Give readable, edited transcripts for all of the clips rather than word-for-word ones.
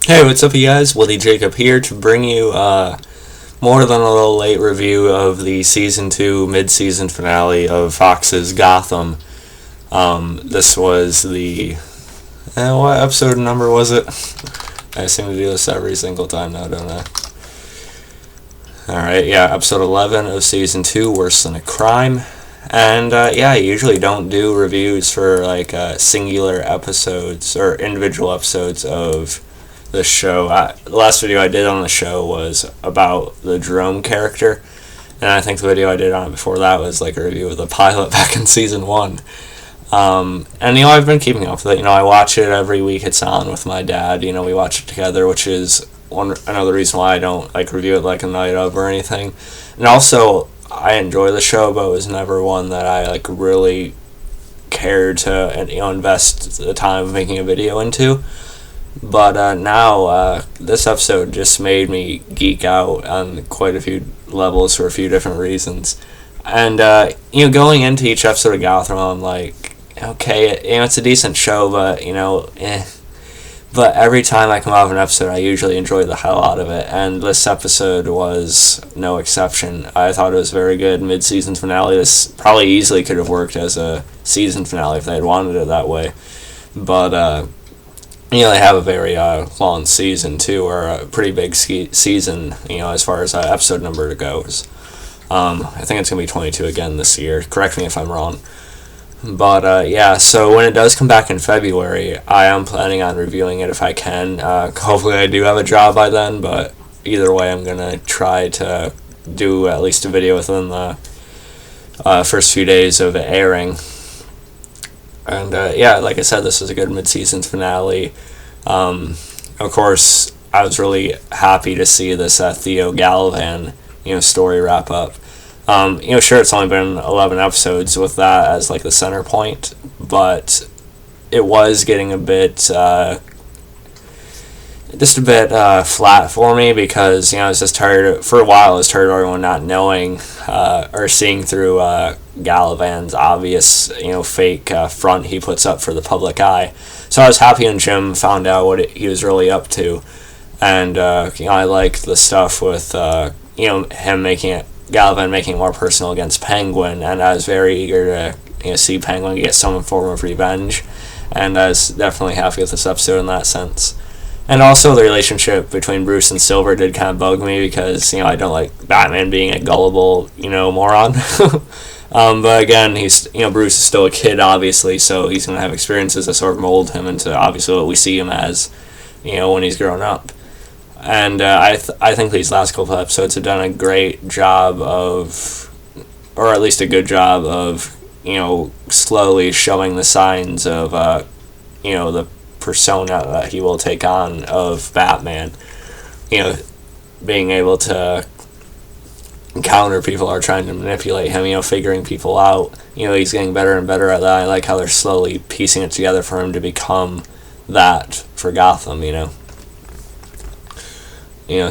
Hey, what's up, you guys? Woody Jacob here to bring you more than a little late review of the Season 2 mid-season finale of Fox's Gotham. This was the... what episode number was it? I seem to do this every single time now, don't I? Alright, yeah, episode 11 of Season 2, Worse Than a Crime. And, I usually don't do reviews for, singular episodes, or individual episodes of the show. The last video I did on the show was about the Jerome character, and I think the video I did on it before that was a review of the pilot back in Season 1. And, I've been keeping up with it. I watch it every week it's on with my dad. We watch it together, which is another reason why I don't, review it a night of or anything. And also, I enjoy the show, but it was never one that I, really cared to, invest the time of making a video into. But now, this episode just made me geek out on quite a few levels for a few different reasons. And, going into each episode of Gotham, I'm like, okay, it's a decent show, but, But every time I come out of an episode, I usually enjoy the hell out of it, and this episode was no exception. I thought it was very good mid-season finale. This probably easily could have worked as a season finale if they had wanted it that way. But, they have a very long season, too, or a pretty big season, as far as episode number goes. I think it's going to be 22 again this year. Correct me if I'm wrong. But, so when it does come back in February, I am planning on reviewing it if I can. Hopefully I do have a job by then, but either way, I'm going to try to do at least a video within the first few days of it airing. And, like I said, this is a good mid-season finale. Of course, I was really happy to see this Theo Galavan, story wrap up. Sure, it's only been 11 episodes with that as, the center point, but it was getting a bit, flat for me because, I was just tired, for a while I was tired of everyone not knowing, or seeing through, Galavan's obvious, fake front he puts up for the public eye. So I was happy when Jim found out what he was really up to, and I liked the stuff with him Galavan making it more personal against Penguin, and I was very eager to see Penguin get some form of revenge, and I was definitely happy with this episode in that sense. And also the relationship between Bruce and Silver did kind of bug me because I don't like Batman being a gullible moron. But again, he's Bruce is still a kid, obviously, so he's going to have experiences that sort of mold him into obviously what we see him as, when he's grown up. And I think these last couple of episodes have done a great job of, or at least a good job of, slowly showing the signs of, the persona that he will take on of Batman. Being able to counter people are trying to manipulate him, figuring people out. He's getting better and better at that. I like how they're slowly piecing it together for him to become that for Gotham,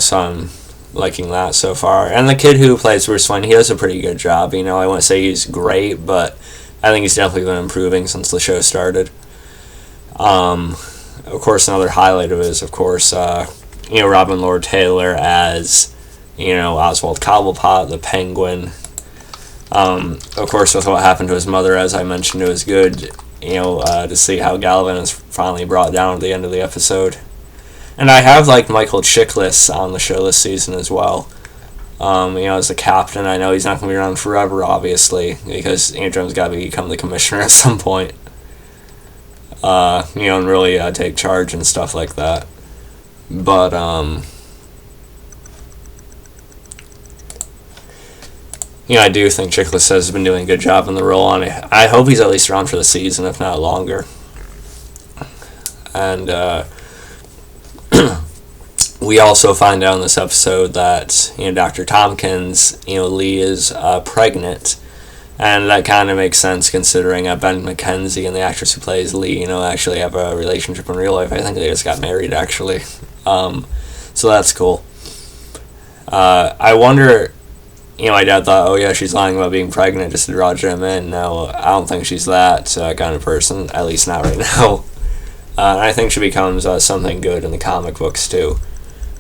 so I'm liking that so far. And the kid who plays Bruce Wayne, he does a pretty good job, I wouldn't say he's great, but I think he's definitely been improving since the show started. Of course, another highlight of it is, of course, Robin Lord Taylor as Oswald Cobblepot, the Penguin. Of course, with what happened to his mother, as I mentioned, it was good, to see how Galavan is finally brought down at the end of the episode. And I have liked Michael Chiklis on the show this season as well. As the captain, I know he's not going to be around forever, obviously, because Jerom's got to become the commissioner at some point. And really take charge and stuff like that. But, I do think Chiklis has been doing a good job in the role on it. I hope he's at least around for the season, if not longer. And, we also find out in this episode that, Dr. Tompkins, Lee is pregnant. And that kind of makes sense considering Ben McKenzie and the actress who plays Lee, actually have a relationship in real life. I think they just got married, actually. So that's cool. I wonder, my dad thought, oh yeah, she's lying about being pregnant just to draw Jim in. No, I don't think she's that kind of person, at least not right now. I think she becomes something good in the comic books too.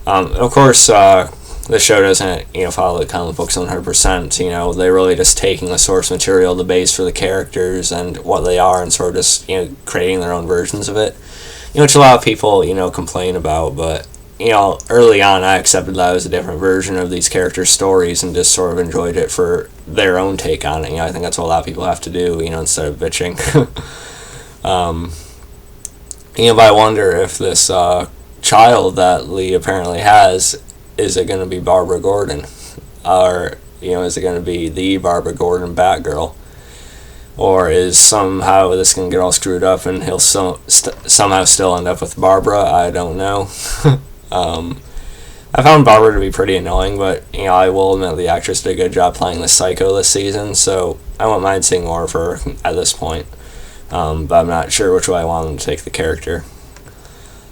Of course, the show doesn't follow the comic books 100%. They're really just taking the source material, the base for the characters and what they are, and sort of just creating their own versions of it. Which a lot of people complain about, but early on I accepted that as a different version of these characters' stories and just sort of enjoyed it for their own take on it. I think that's what a lot of people have to do, instead of bitching. But I wonder if this child that Lee apparently has, is it going to be Barbara Gordon? Or, is it going to be the Barbara Gordon Batgirl? Or is somehow this going to get all screwed up and he'll somehow still end up with Barbara? I don't know. I found Barbara to be pretty annoying, but I will admit the actress did a good job playing the Psycho this season, so I won't mind seeing more of her at this point. But I'm not sure which way I want them to take the character.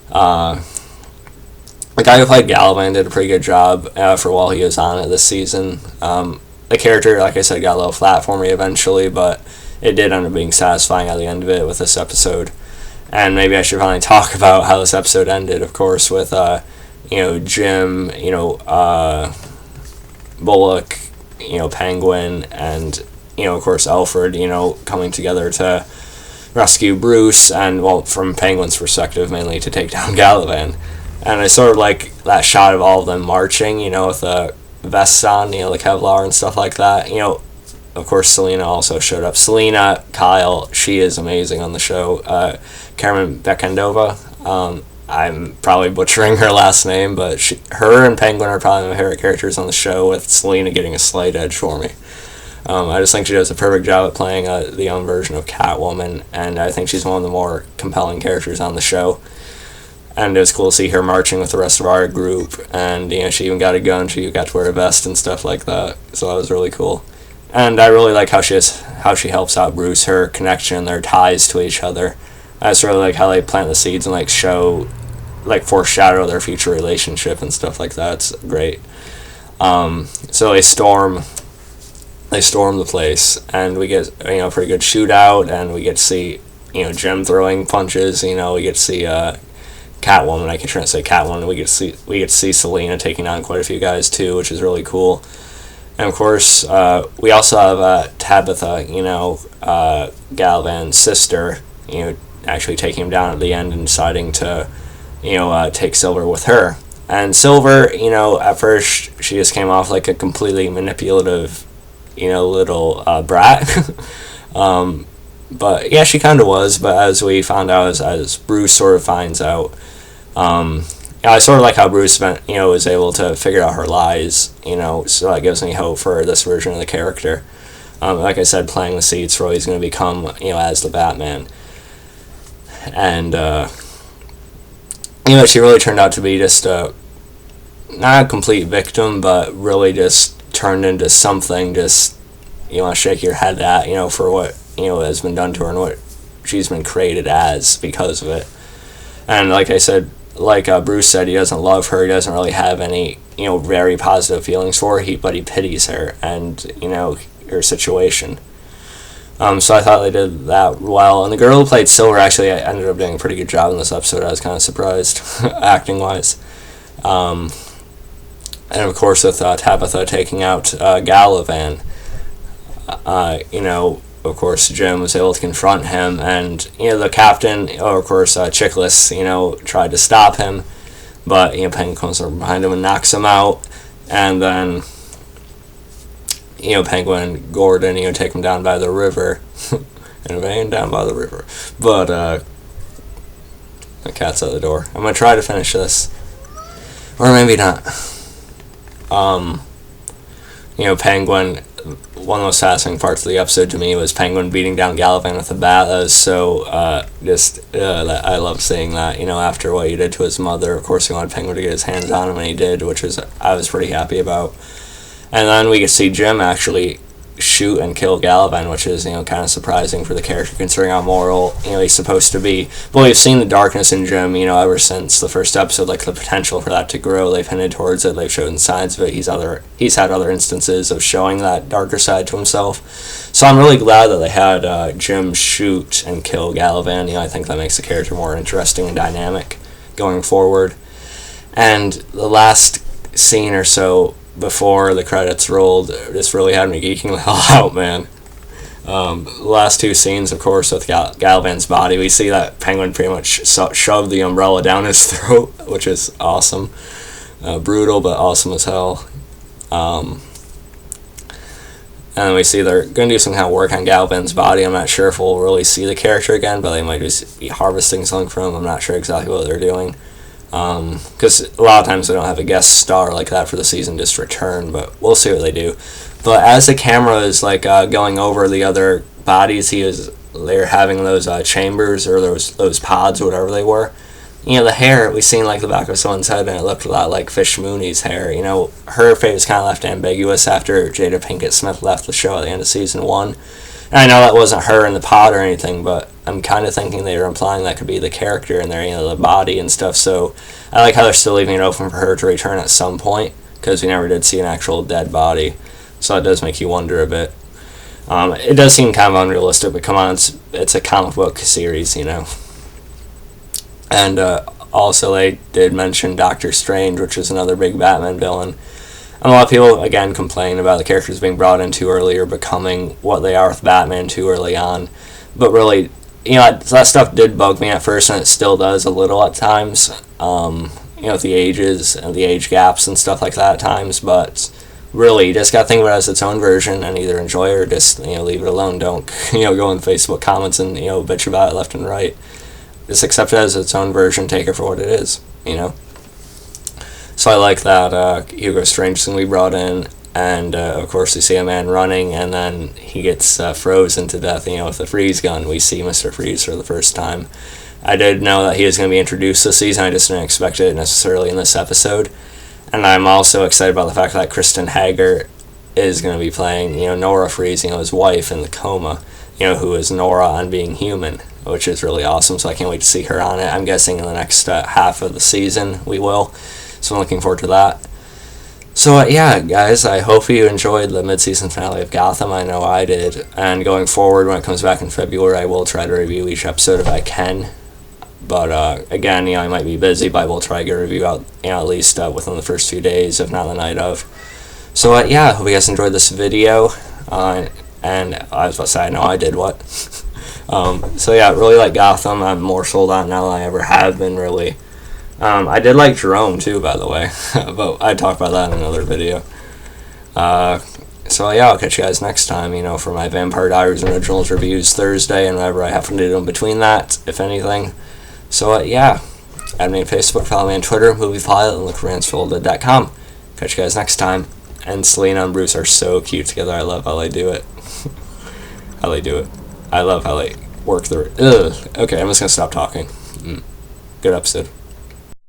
The guy who played Galavan did a pretty good job for while he was on it this season. The character, like I said, got a little flat for me eventually, but it did end up being satisfying at the end of it with this episode. And maybe I should finally talk about how this episode ended, of course, with Jim, Bullock, Penguin, and of course Alfred, coming together to rescue Bruce, and well, from Penguin's perspective, mainly to take down Galavan. And I sort of like that shot of all of them marching, with the vests on, the Kevlar and stuff like that. Of course, Selina also showed up. Selina Kyle, she is amazing on the show. Carmen Bekendova, I'm probably butchering her last name, but her and Penguin are probably my favorite characters on the show, with Selina getting a slight edge for me. I just think she does a perfect job at playing the young version of Catwoman, and I think she's one of the more compelling characters on the show. And it was cool to see her marching with the rest of our group, and she even got a gun, she got to wear a vest and stuff like that, so that was really cool. And I really like how she helps out Bruce, her connection, their ties to each other. I just really like how they plant the seeds and foreshadow their future relationship and stuff like that. It's great. So they storm the place, and we get a pretty good shootout, and we get to see Jim throwing punches. We get to see Catwoman. I can try to say Catwoman. We get to see Selina taking on quite a few guys too, which is really cool. And of course, we also have Tabitha, Galavan's sister, actually taking him down at the end and deciding to, take Silver with her. And Silver, at first she just came off like a completely manipulative, little brat. But yeah, she kind of was. But as we found out, as Bruce sort of finds out, I sort of like how Bruce was able to figure out her lies, so that gives me hope for this version of the character. Like I said, playing the seeds for what he's going to become, as the Batman. And, she really turned out to be just not a complete victim, but really just turned into something just, you want to shake your head at, for what, has been done to her and what she's been created as because of it. And like I said, like Bruce said, he doesn't love her, he doesn't really have any, very positive feelings for her, but he pities her and, her situation. So I thought they did that well. And the girl who played Silver actually ended up doing a pretty good job in this episode. I was kind of surprised, acting-wise. And of course with Tabitha taking out Galavan, of course Jim was able to confront him, and the captain, of course Chickless, tried to stop him, but Penguin comes from behind him and knocks him out, and then Penguin and Gordon take him down by the river in a van down by the river, but the cat's out the door. I'm gonna try to finish this, or maybe not. Penguin, one of the most fascinating parts of the episode to me was Penguin beating down Galavan with a bat. That was so, I love seeing that, after what he did to his mother. Of course, he wanted Penguin to get his hands on him, and he did, I was pretty happy about. And then we could see Jim actually, shoot and kill Galavan, which is, kind of surprising for the character considering how moral, he's supposed to be. But we've seen the darkness in Jim, ever since the first episode, like the potential for that to grow. They've hinted towards it. They've shown signs of it. He's had other instances of showing that darker side to himself. So I'm really glad that they had Jim shoot and kill Galavan. I think that makes the character more interesting and dynamic going forward. And the last scene or so before the credits rolled, this really had me geeking the hell out, man. The last two scenes, of course, with Galavan's body, we see that Penguin pretty much shove the umbrella down his throat, which is awesome. Brutal, but awesome as hell. And then we see they're going to do some kind of work on Galavan's body. I'm not sure if we'll really see the character again, but they might just be harvesting something from him. I'm not sure exactly what they're doing. Because a lot of times they don't have a guest star like that for the season just return, but we'll see what they do. But as the camera is going over the other bodies, they're having those chambers or those pods or whatever they were. The hair, we seen the back of someone's head, and it looked a lot like Fish Mooney's hair. Her fate was kind of left ambiguous after Jada Pinkett Smith left the show at the end of season 1. And I know that wasn't her in the pod or anything, but I'm kind of thinking they were implying that could be the character in there, the body and stuff. So I like how they're still leaving it open for her to return at some point, because we never did see an actual dead body. So it does make you wonder a bit. It does seem kind of unrealistic, but come on, it's a comic book series, And also they did mention Doctor Strange, which is another big Batman villain. And a lot of people, again, complain about the characters being brought in too early or becoming what they are with Batman too early on. But really, that stuff did bug me at first, and it still does a little at times. With the ages and the age gaps and stuff like that at times. But really, you just got to think about it as its own version and either enjoy it or just, leave it alone. Don't, go in Facebook comments and, bitch about it left and right. Just accept it as its own version, take it for what it is, So I like that Hugo Strange thing we brought in, and of course we see a man running, and then he gets frozen to death, with a freeze gun. We see Mr. Freeze for the first time. I did know that he was going to be introduced this season, I just didn't expect it necessarily in this episode. And I'm also excited about the fact that Kristen Hager is going to be playing, Nora Freeze, his wife in the coma, who is Nora on Being Human, which is really awesome, so I can't wait to see her on it. I'm guessing in the next half of the season we will. So I'm looking forward to that. So yeah, guys, I hope you enjoyed the mid-season finale of Gotham. I know I did. And going forward, when it comes back in February, I will try to review each episode if I can. But again, I might be busy, but I will try to get a review out at least within the first few days, if not the night of. So yeah, I hope you guys enjoyed this video. And I was about to say, I know I did what. So yeah, really like Gotham. I'm more sold on it now than I ever have been, really. I did like Jerome too, by the way, but I'd talk about that in another video. So yeah, I'll catch you guys next time, for my Vampire Diaries Originals reviews Thursday, and whatever I happen to do in between that, if anything. So yeah, add me on Facebook, follow me on Twitter, MoviePilot, and look for Ransfolded.com. Catch you guys next time. And Selina and Bruce are so cute together. I love how they do it. How they do it. I love how they work through it. Ugh. Okay, I'm just gonna stop talking. Good episode.